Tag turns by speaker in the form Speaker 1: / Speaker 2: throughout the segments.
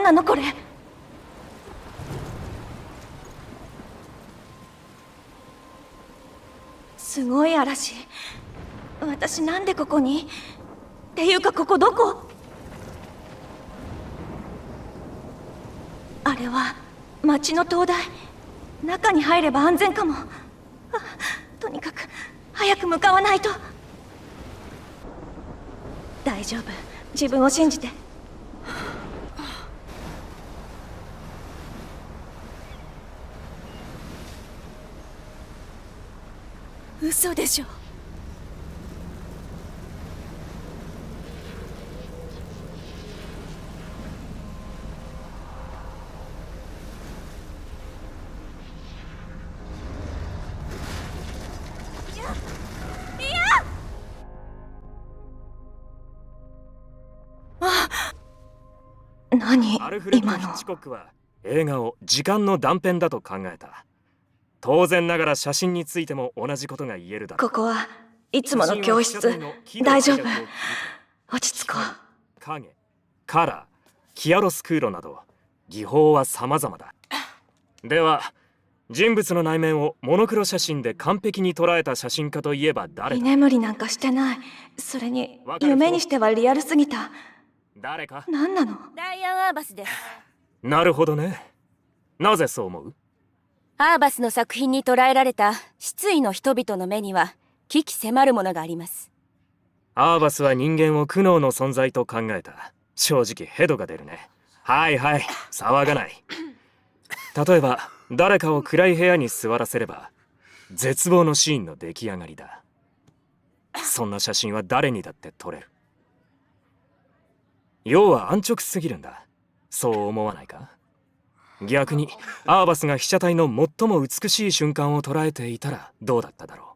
Speaker 1: なのこれ。すごい嵐。私なんでここに？っていうかここどこ？あれは町の灯台。中に入れば安全かも。とにかく早く向かわないと。大丈夫、自分を信じて。嘘でしょ。何
Speaker 2: アルフレッド・ヒ
Speaker 1: 今の。
Speaker 2: ッチコックは映画を時間の断片だと考えた。当然ながら写真についても同じことが言えるだろう。
Speaker 1: ここはいつもの教室。大丈夫、落ち着こう。
Speaker 2: 影、カラー、キアロスクーロなど技法は様々だ。では人物の内面をモノクロ写真で完璧に捉えた写真家といえば誰
Speaker 1: 居
Speaker 2: だ？
Speaker 1: 眠りなんかしてない。それに夢にしてはリアルすぎた。
Speaker 2: 誰か？
Speaker 1: 何なの？
Speaker 3: ダイアン・アーバスです。
Speaker 2: なるほどね。なぜそう思う？
Speaker 3: アーバスの作品に捉えられた失意の人々の目には鬼気迫るものがあります。
Speaker 2: アーバスは人間を苦悩の存在と考えた。正直ヘドが出るね。はいはい、騒がない。例えば誰かを暗い部屋に座らせれば絶望のシーンの出来上がりだ。そんな写真は誰にだって撮れる。要は安直すぎるんだ。そう思わないか？逆にアーバスが被写体の最も美しい瞬間を捉えていたらどうだっただろう。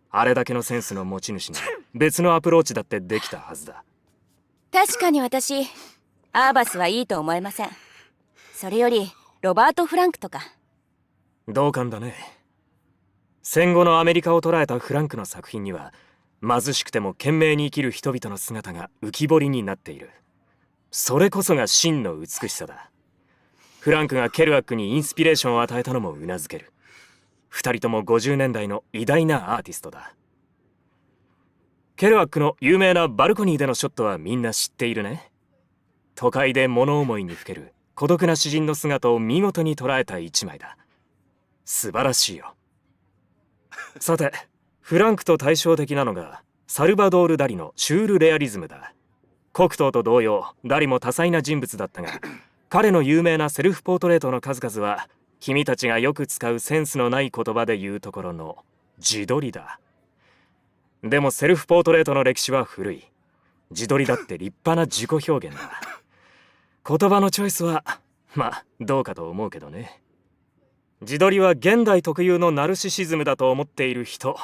Speaker 2: あれだけのセンスの持ち主に別のアプローチだってできたはずだ。
Speaker 3: 確かに私、アーバスはいいと思えません。それよりロバート・フランクとか。
Speaker 2: 同感だね。戦後のアメリカを捉えたフランクの作品には貧しくても懸命に生きる人々の姿が浮き彫りになっている。それこそが真の美しさだ。フランクがケルアックにインスピレーションを与えたのもうなずける。二人とも50年代の偉大なアーティストだ。ケルアックの有名なバルコニーでのショットはみんな知っているね。都会で物思いにふける孤独な詩人の姿を見事に捉えた一枚だ。素晴らしいよ。さて、フランクと対照的なのがサルバドール・ダリのシュールレアリズムだ。コクトーと同様、ダリも多彩な人物だったが、彼の有名なセルフポートレートの数々は君たちがよく使うセンスのない言葉で言うところの自撮りだ。でもセルフポートレートの歴史は古い。自撮りだって立派な自己表現だ。言葉のチョイスはまあどうかと思うけどね。自撮りは現代特有のナルシシズムだと思っている人、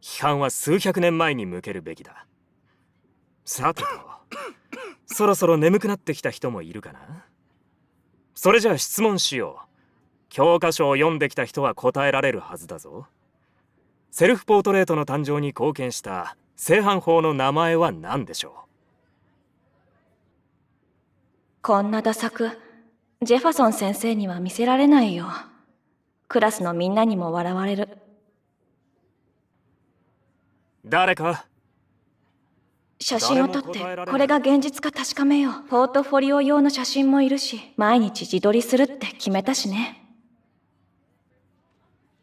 Speaker 2: 批判は数百年前に向けるべきだ。さてと、そろそろ眠くなってきた人もいるかな。それじゃあ質問しよう。教科書を読んできた人は答えられるはずだぞ。セルフポートレートの誕生に貢献した正反法の名前は何でしょう？
Speaker 1: こんなダサくジェファソン先生には見せられないよ。クラスのみんなにも笑われる。
Speaker 2: 誰か？
Speaker 1: 写真を撮ってこれが現実か確かめよう。ポートフォリオ用の写真もいるし、毎日自撮りするって決めたしね。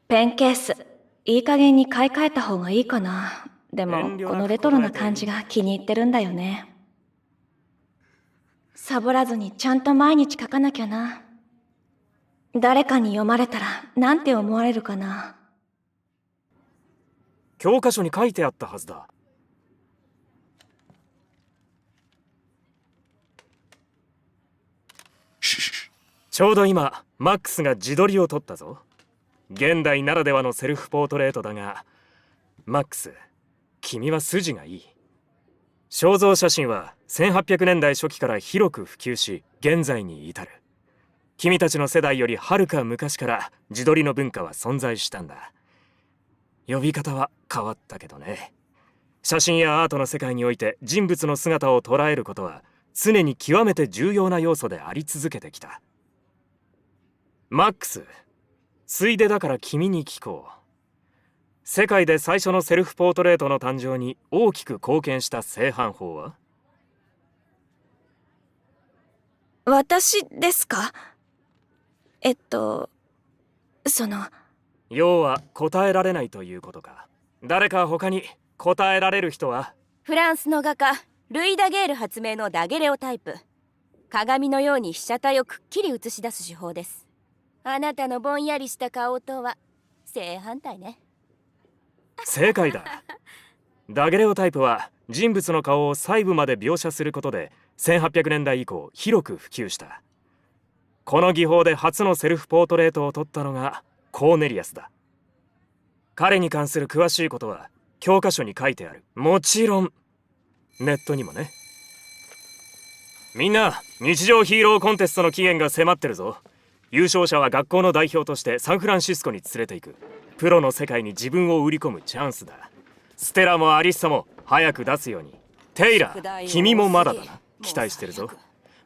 Speaker 1: ペンケースいい加減に買い替えた方がいいかな。でもこのレトロな感じが気に入ってるんだよね。サボらずにちゃんと毎日書かなきゃな。誰かに読まれたらなんて思われるかな。
Speaker 2: 教科書に書いてあったはずだ。ちょうど今マックスが自撮りを撮ったぞ。現代ならではのセルフポートレートだが、マックス、君は筋がいい。肖像写真は1800年代初期から広く普及し、現在に至る。君たちの世代よりはるか昔から自撮りの文化は存在したんだ。呼び方は変わったけどね。写真やアートの世界において人物の姿を捉えることは常に極めて重要な要素であり続けてきた。マックス、ついでだから君に聞こう。世界で最初のセルフポートレートの誕生に大きく貢献した製版法は？
Speaker 1: 私ですか？
Speaker 2: 要は答えられないということか。誰か他に答えられる人は？
Speaker 3: フランスの画家ルイ・ダゲール発明のダゲレオタイプ。鏡のように被写体をくっきり映し出す手法です。あなたのぼんやりした顔とは正反対ね。
Speaker 2: 正解だ。ダゲレオタイプは人物の顔を細部まで描写することで1800年代以降広く普及した。この技法で初のセルフポートレートを撮ったのがコーネリアスだ。彼に関する詳しいことは教科書に書いてある。もちろんネットにもね。みんな、日常ヒーローコンテストの期限が迫ってるぞ。優勝者は学校の代表としてサンフランシスコに連れて行く。プロの世界に自分を売り込むチャンスだ。ステラもアリッサも早く出すように。テイラー、君もまだだな。期待してるぞ。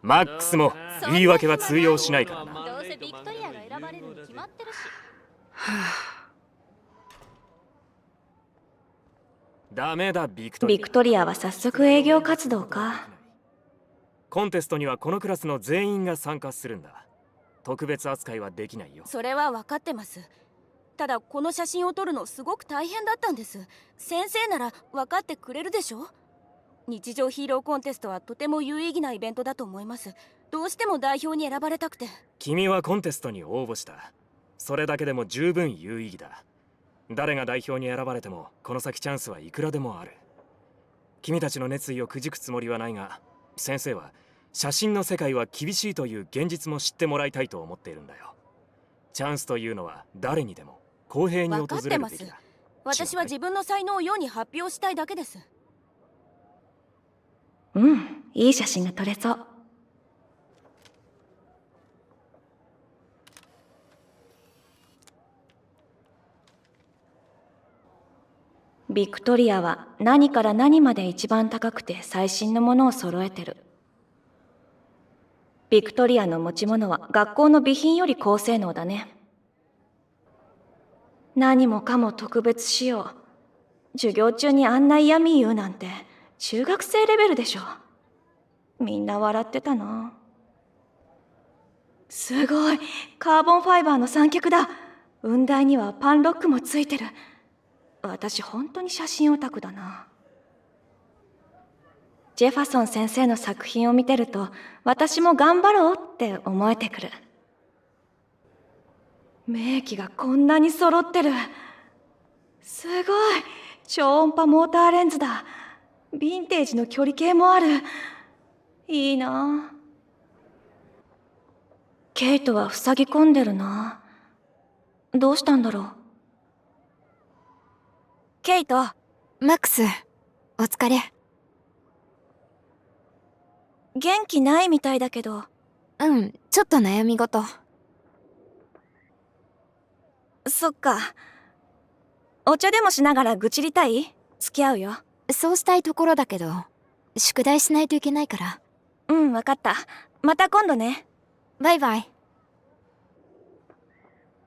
Speaker 2: マックスも言い訳は通用しないからな。
Speaker 4: どうせビクトリアが選ばれるに決まってるし。
Speaker 2: ダメだ、ビクトリア。
Speaker 1: ビクトリアは早速営業活動か。
Speaker 2: コンテストにはこのクラスの全員が参加するんだ。特別扱いはできないよ。
Speaker 3: それは分かってます。ただこの写真を撮るのすごく大変だったんです。先生なら分かってくれるでしょ。日常ヒーローコンテストはとても有意義なイベントだと思います。どうしても代表に選ばれたくて。
Speaker 2: 君はコンテストに応募した。それだけでも十分有意義だ。誰が代表に選ばれてもこの先チャンスはいくらでもある。君たちの熱意をくじくつもりはないが、先生は写真の世界は厳しいという現実も知ってもらいたいと思っているんだよ。チャンスというのは誰にでも公平に訪れるべきだ。
Speaker 3: 私は自分の才能を世に発表したいだけです。
Speaker 1: うん、いい写真が撮れそう。ビクトリアは何から何まで一番高くて最新のものを揃えてる。ビクトリアの持ち物は学校の備品より高性能だね。何もかも特別仕様。授業中にあんな嫌味言うなんて中学生レベルでしょ。みんな笑ってたな。すごい、カーボンファイバーの三脚だ。雲台にはパンロックもついてる。私本当に写真オタクだな。ジェファソン先生の作品を見てると私も頑張ろうって思えてくる。名機がこんなに揃ってる。すごい、超音波モーターレンズだ。ヴィンテージの距離計もある。いいな。ケイトは塞ぎ込んでるな。どうしたんだろう。ケイト。
Speaker 5: マックス、お疲れ。
Speaker 1: 元気ないみたいだけど。
Speaker 5: うん、ちょっと悩み事。
Speaker 1: そっか。お茶でもしながら愚痴りたい？付き合うよ。
Speaker 5: そうしたいところだけど、宿題しないといけないから。
Speaker 1: うん、わかった。また今度ね。
Speaker 5: バイバイ。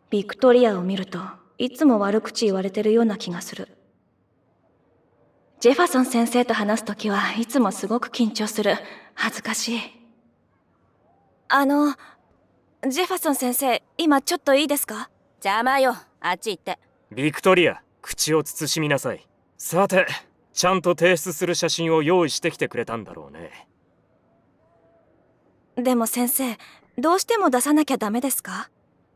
Speaker 1: ビクトリアを見るといつも悪口言われてるような気がする。ジェファソン先生と話すときはいつもすごく緊張する。恥ずかしい。ジェファソン先生、今ちょっといいですか？
Speaker 3: 邪魔よ、あっち行って。
Speaker 2: ビクトリア、口を慎みなさい。さて、ちゃんと提出する写真を用意してきてくれたんだろうね。
Speaker 1: でも先生、どうしても出さなきゃダメですか？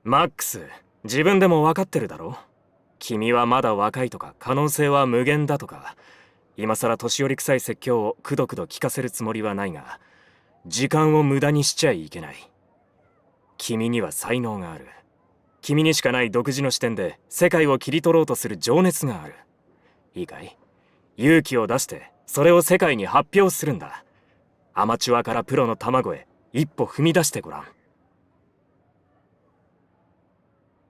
Speaker 2: マックス、自分でも分かってるだろ。君はまだ若いとか可能性は無限だとか、今さら年寄り臭い説教をくどくど聞かせるつもりはないが、時間を無駄にしちゃいけない。君には才能がある。君にしかない独自の視点で世界を切り取ろうとする情熱がある。いいかい？勇気を出してそれを世界に発表するんだ。アマチュアからプロの卵へ一歩踏み出してごらん。